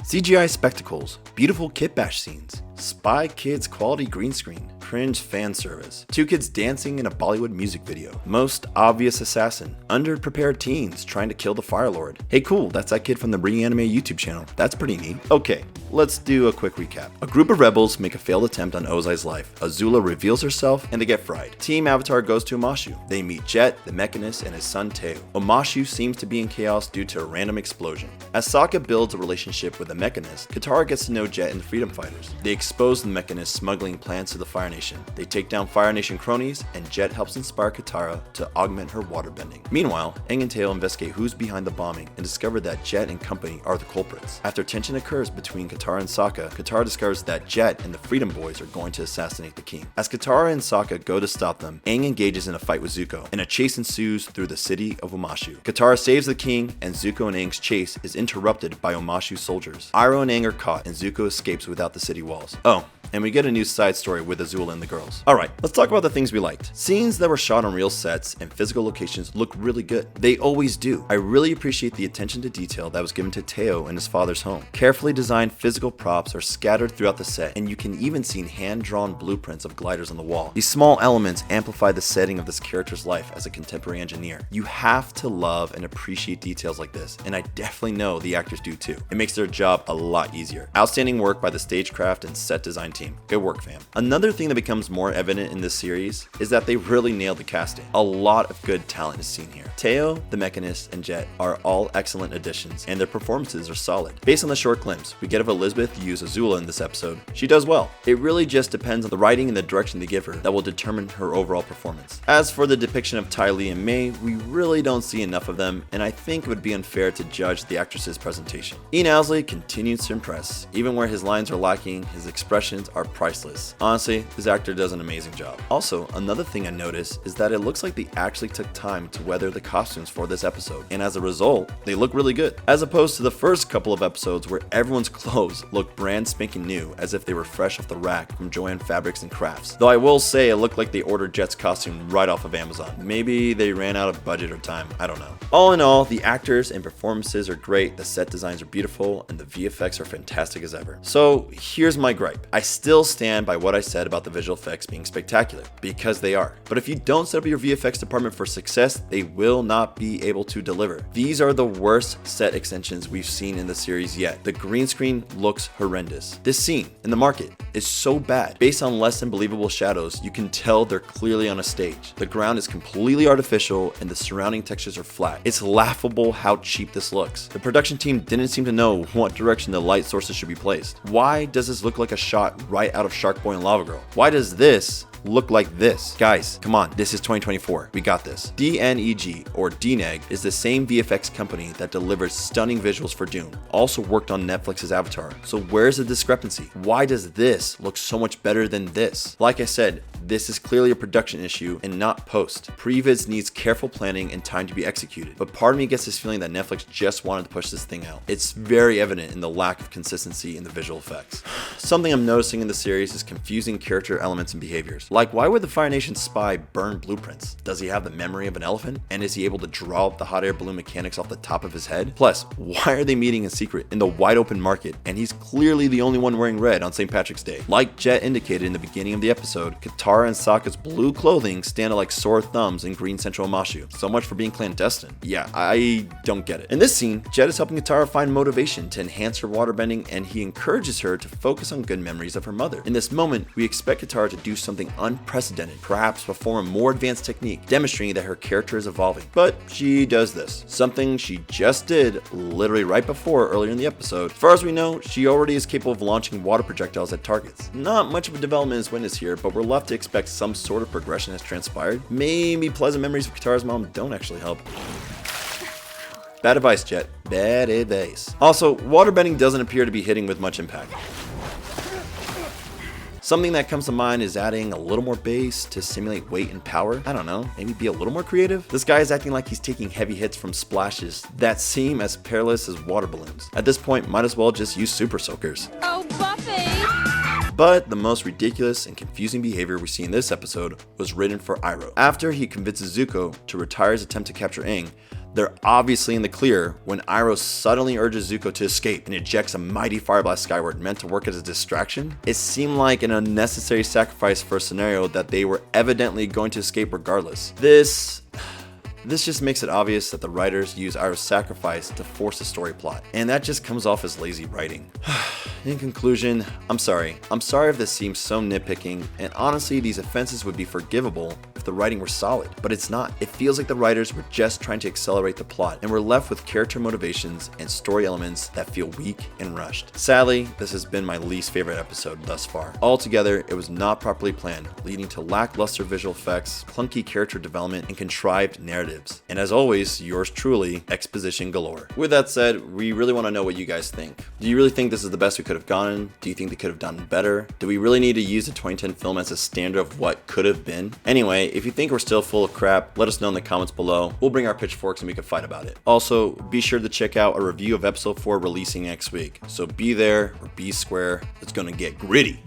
CGI spectacles, beautiful kit bash scenes, Spy Kids quality green screen, cringe fan service, two kids dancing in a Bollywood music video, most obvious assassin, underprepared teens trying to kill the Fire Lord. Hey cool, that's that kid from the Reanime YouTube channel. That's pretty neat. Okay, let's do a quick recap. A group of rebels make a failed attempt on Ozai's life. Azula reveals herself and they get fried. Team Avatar goes to Omashu. They meet Jet, the Mechanist, and his son Teo. Omashu seems to be in chaos due to a random explosion. As Sokka builds a relationship with the Mechanist, Katara gets to know Jet and the Freedom Fighters. They expose the Mechanist smuggling plans to the Fire Nation. They take down Fire Nation cronies, and Jet helps inspire Katara to augment her waterbending. Meanwhile, Aang and Teo investigate who's behind the bombing and discover that Jet and company are the culprits. After tension occurs between Katara and Sokka, Katara discovers that Jet and the Freedom Boys are going to assassinate the king. As Katara and Sokka go to stop them, Aang engages in a fight with Zuko, and a chase ensues through the city of Omashu. Katara saves the king, and Zuko and Aang's chase is interrupted by Omashu soldiers. Iroh and Aang are caught, and Zuko escapes without the city walls. Oh, and we get a new side story with Azula and the girls. Alright, let's talk about the things we liked. Scenes that were shot on real sets and physical locations look really good. They always do. I really appreciate the attention to detail that was given to Teo and his father's home. Carefully designed physical props are scattered throughout the set, and you can even see hand-drawn blueprints of gliders on the wall. These small elements amplify the setting of this character's life as a contemporary engineer. You have to love and appreciate details like this, and I definitely know the actors do too. It makes their job a lot easier. Outstanding work by the stagecraft and set design team. Good work, fam. Another thing that becomes more evident in this series is that they really nailed the casting. A lot of good talent is seen here. Teo, the Mechanist, and Jet are all excellent additions, and their performances are solid. Based on the short glimpse we get of Elizabeth use Azula in this episode, she does well. It really just depends on the writing and the direction they give her that will determine her overall performance. As for the depiction of Ty Lee and May, we really don't see enough of them, and I think it would be unfair to judge the actress's presentation. Ian Owsley continues to impress. Even where his lines are lacking, his expressions are priceless. Honestly, this actor does an amazing job. Also, another thing I noticed is that it looks like they actually took time to weather the costumes for this episode, and as a result, they look really good. As opposed to the first couple of episodes where everyone's clothes look brand spanking new as if they were fresh off the rack from Joanne Fabrics and Crafts. Though I will say it looked like they ordered Jet's costume right off of Amazon. Maybe they ran out of budget or time, I don't know. All in all, the actors and performances are great, the set designs are beautiful, and the VFX are fantastic as ever. So here's my gripe. I still stand by what I said about the visual effects being spectacular, because they are. But if you don't set up your VFX department for success, they will not be able to deliver. These are the worst set extensions we've seen in the series yet. The green screen looks horrendous. This scene in the market is so bad. Based on less than believable shadows, you can tell they're clearly on a stage. The ground is completely artificial and the surrounding textures are flat. It's laughable how cheap this looks. The production team didn't seem to know what direction the light sources should be placed. Why does this look like a shot right out of Shark Boy and Lava Girl? Why does this look like this? Guys, come on, this is 2024. We got this. DNEG, or DNEG, is the same VFX company that delivers stunning visuals for Dune. Also worked on Netflix's Avatar. So where's the discrepancy? Why does this look so much better than this? Like I said, this is clearly a production issue and not post. Previds needs careful planning and time to be executed. But part of me gets this feeling that Netflix just wanted to push this thing out. It's very evident in the lack of consistency in the visual effects. Something I'm noticing in the series is confusing character elements and behaviors. Like, why would the Fire Nation spy burn blueprints? Does he have the memory of an elephant? And is he able to draw up the hot air balloon mechanics off the top of his head? Plus, why are they meeting in secret in the wide open market and he's clearly the only one wearing red on St. Patrick's Day? Like Jet indicated in the beginning of the episode, Katara and Sokka's blue clothing stand out like sore thumbs in green Central Omashu. So much for being clandestine. Yeah, I don't get it. In this scene, Jet is helping Katara find motivation to enhance her waterbending, and he encourages her to focus on good memories of her mother. In this moment, we expect Katara to do something unprecedented, perhaps perform a more advanced technique, demonstrating that her character is evolving. But she does this, something she just did literally right before earlier in the episode. As far as we know, she already is capable of launching water projectiles at targets. Not much of a development is witnessed here, but we're left to expect some sort of progression has transpired. Maybe pleasant memories of Katara's mom don't actually help. Bad advice, Jet. Bad advice. Also, waterbending doesn't appear to be hitting with much impact. Something that comes to mind is adding a little more bass to simulate weight and power. I don't know, maybe be a little more creative? This guy is acting like he's taking heavy hits from splashes that seem as perilous as water balloons. At this point, might as well just use super soakers. Oh, Buffy! But the most ridiculous and confusing behavior we see in this episode was written for Iroh. After he convinces Zuko to retire his attempt to capture Aang, They're obviously in the clear when Iroh suddenly urges Zuko to escape and ejects a mighty fire blast skyward meant to work as a distraction. It seemed like an unnecessary sacrifice for a scenario that they were evidently going to escape regardless. This just makes it obvious that the writers use Iroh's sacrifice to force a story plot, and that just comes off as lazy writing. In conclusion, I'm sorry if this seems so nitpicking, and honestly these offenses would be forgivable if the writing were solid, but it's not. It feels like the writers were just trying to accelerate the plot, and we're left with character motivations and story elements that feel weak and rushed. Sadly, this has been my least favorite episode thus far. Altogether, it was not properly planned, leading to lackluster visual effects, clunky character development, and contrived narratives. And as always, yours truly, exposition galore. With that said, we really want to know what you guys think. Do you really think this is the best we could have gotten? Do you think they could have done better? Do we really need to use the 2010 film as a standard of what could have been? Anyway, if you think we're still full of crap, let us know in the comments below. We'll bring our pitchforks and we can fight about it. Also, be sure to check out a review of episode 4 releasing next week. So be there or be square. It's gonna get gritty.